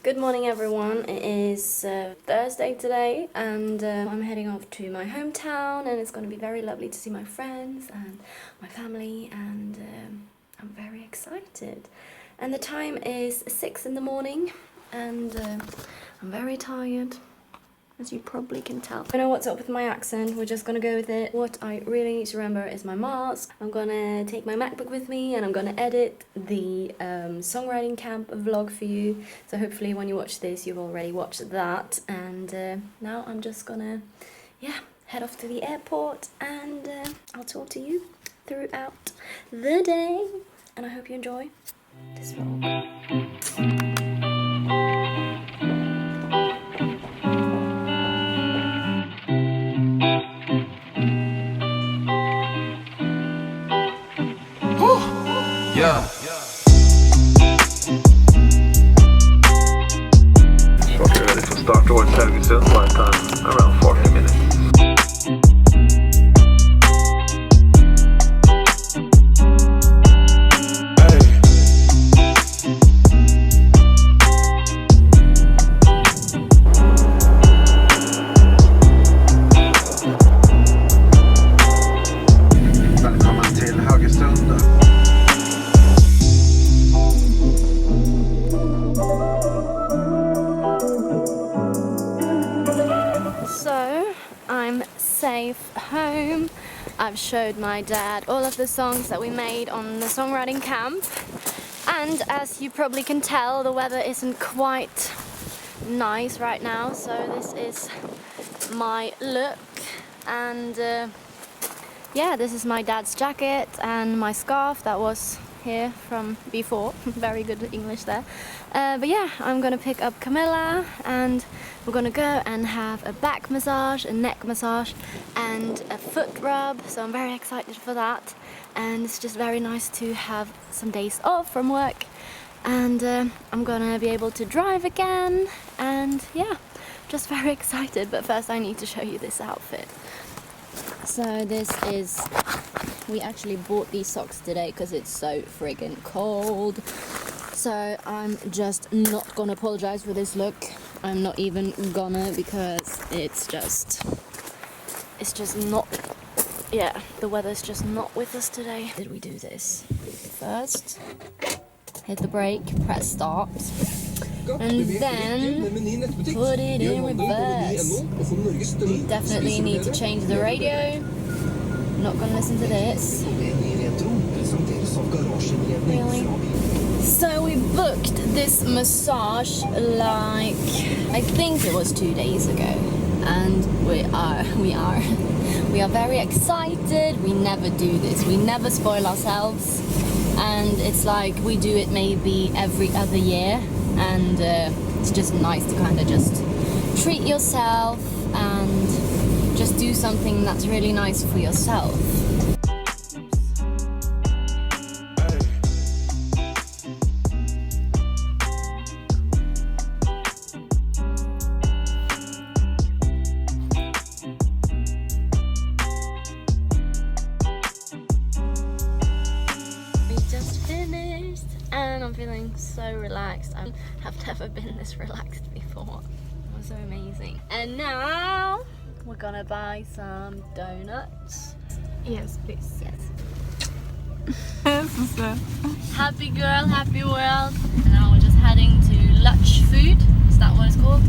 Good morning everyone, it is Thursday today and I'm heading off to my hometown and it's going to be very lovely to see my friends and my family and I'm very excited. And the time is 6 in the morning and I'm very tired, as you probably can tell. I know what's up with my accent, we're just gonna go with it. What I really need to remember is my mask. I'm gonna take my MacBook with me and I'm gonna edit the songwriting camp vlog for you. So hopefully when you watch this, you've already watched that. And now I'm just gonna, head off to the airport and I'll talk to you throughout the day. And I hope you enjoy this vlog. Yeah. Okay, ready for start towards HAUGESUND, by time around 40 minutes. Välkommen till HAUGESUND. So, I'm safe home. I've showed my dad all of the songs that we made on the songwriting camp. And as you probably can tell, the weather isn't quite nice right now. So this is my look. And this is my dad's jacket and my scarf that was here from before. Very good English there. But yeah, I'm gonna pick up Camilla and we're gonna go and have a back massage, a neck massage and a foot rub. So I'm very excited for that. And it's just very nice to have some days off from work. And I'm gonna be able to drive again. And yeah, just very excited. But first I need to show you this outfit. So this is, we actually bought these socks today because it's so friggin' cold. So I'm just not gonna apologize for this look. I'm not even gonna, because it's just not, the weather's just not with us today. Did we do this? First, hit the brake, press start, and then put it in reverse. We definitely need to change the radio. Not gonna listen to this. Really? So we booked this massage like, I think it was 2 days ago. And we are very excited. We never do this. We never spoil ourselves. And it's like we do it maybe every other year. And it's just nice to kind of just treat yourself and just do something that's really nice for yourself. And I'm feeling so relaxed. I have never been this relaxed before. It was so amazing. And now we're gonna buy some donuts. Yes, please. Yes. Happy girl, happy world. And now we're just heading to Lunch Food. Is that what it's called?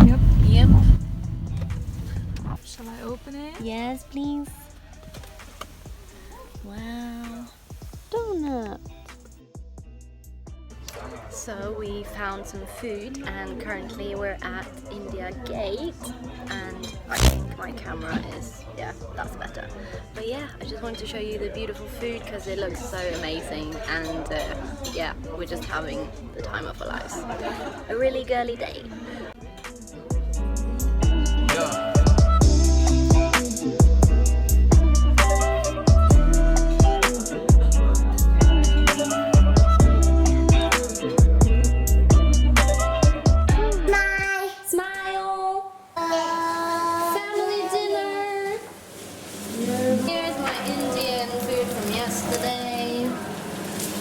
Yep. Yep. Shall I open it? Yes, please. Wow. Donut. So we found some food and currently we're at India Gate and I think my camera is, that's better. But yeah, I just wanted to show you the beautiful food because it looks so amazing and we're just having the time of our lives. A really girly day. Yeah.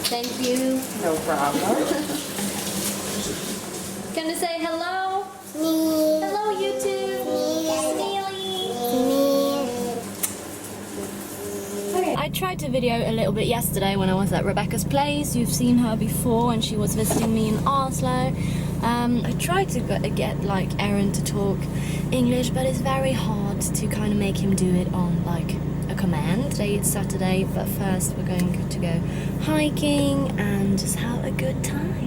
Thank you. No problem. Kan du say hello? Hello, YouTube. Okay. I tried to video a little bit yesterday when I was at Rebecca's place. You've seen her before, and she was visiting me in Oslo. I tried to get like Aaron to talk English, but it's very hard to kind of make him do it on like a command. Today it's Saturday, but first we're going to go hiking and just have a good time.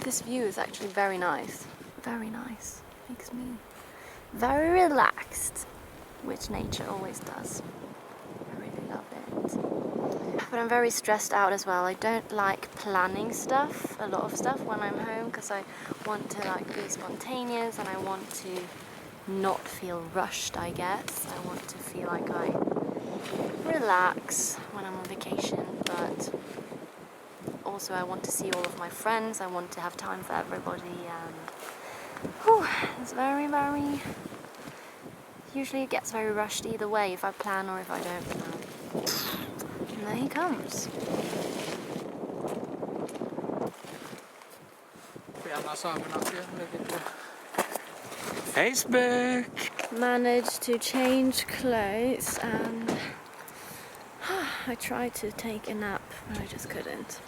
This view is actually very nice. Very nice. Makes me very relaxed, which nature always does. I really love it. But I'm very stressed out as well. I don't like planning stuff, a lot of stuff when I'm home, because I want to like be spontaneous and I want to not feel rushed, I guess. I want to feel like I relax when I'm on vacation, but also I want to see all of my friends. I want to have time for everybody, and it's very, usually it gets very rushed either way, if I plan or if I don't plan. And there he comes. Facebook. Managed to change clothes, and I tried to take a nap, but I just couldn't.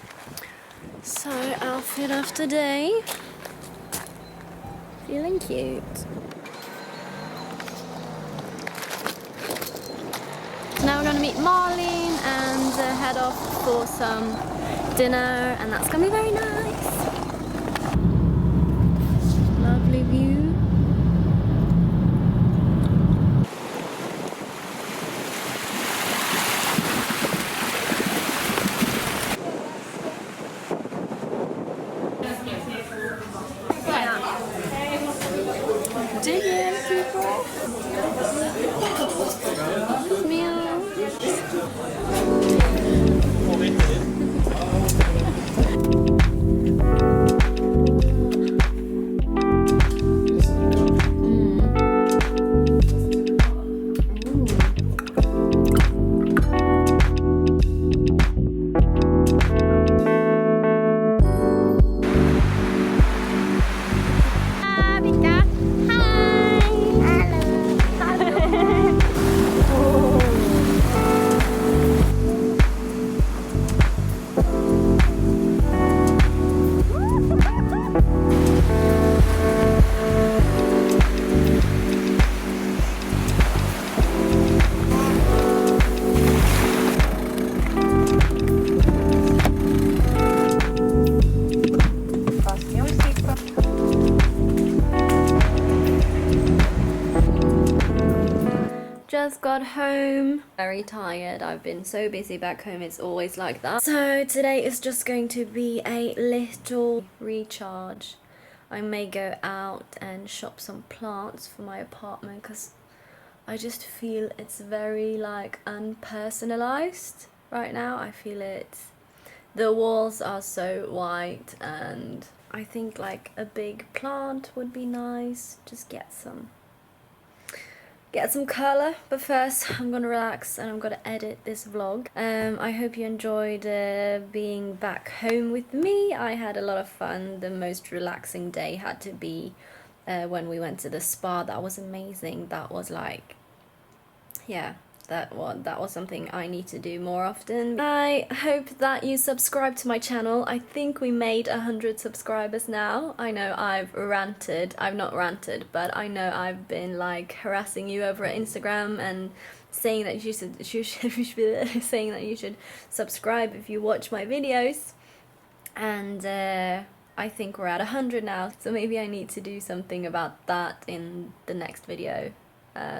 So, outfit of today. Feeling cute. Now we're gonna meet Marlene and head off for some dinner, and that's gonna be very nice. Lovely view. Dig in, people. Meow. Just got home, very tired. I've been so busy back home, it's always like that. So today is just going to be a little recharge. I may go out and shop some plants for my apartment because I just feel it's very like unpersonalized right now. I feel it. The walls are so white, and I think like a big plant would be nice. Just get some colour, but first I'm gonna relax and I'm gonna edit this vlog. I hope you enjoyed being back home with me. I had a lot of fun. The most relaxing day had to be when we went to the spa. That was amazing. That was like, yeah, that was something I need to do more often. I hope that you subscribe to my channel. I think we made 100 subscribers now. I know I've not ranted, but I know I've been like harassing you over at Instagram and saying that you should saying that you should subscribe if you watch my videos. And I think we're at 100 now, so maybe I need to do something about that in the next video.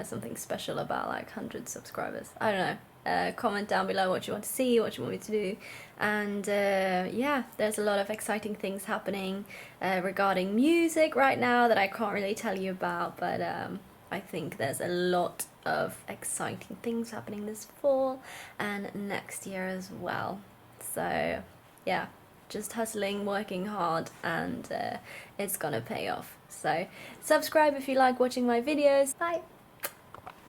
Something special about like 100 subscribers. I don't know. Comment down below what you want to see, what you want me to do. And yeah, there's a lot of exciting things happening regarding music right now that I can't really tell you about, but I think there's a lot of exciting things happening this fall and next year as well. So yeah, just hustling, working hard, and it's gonna pay off. So subscribe if you like watching my videos. Bye!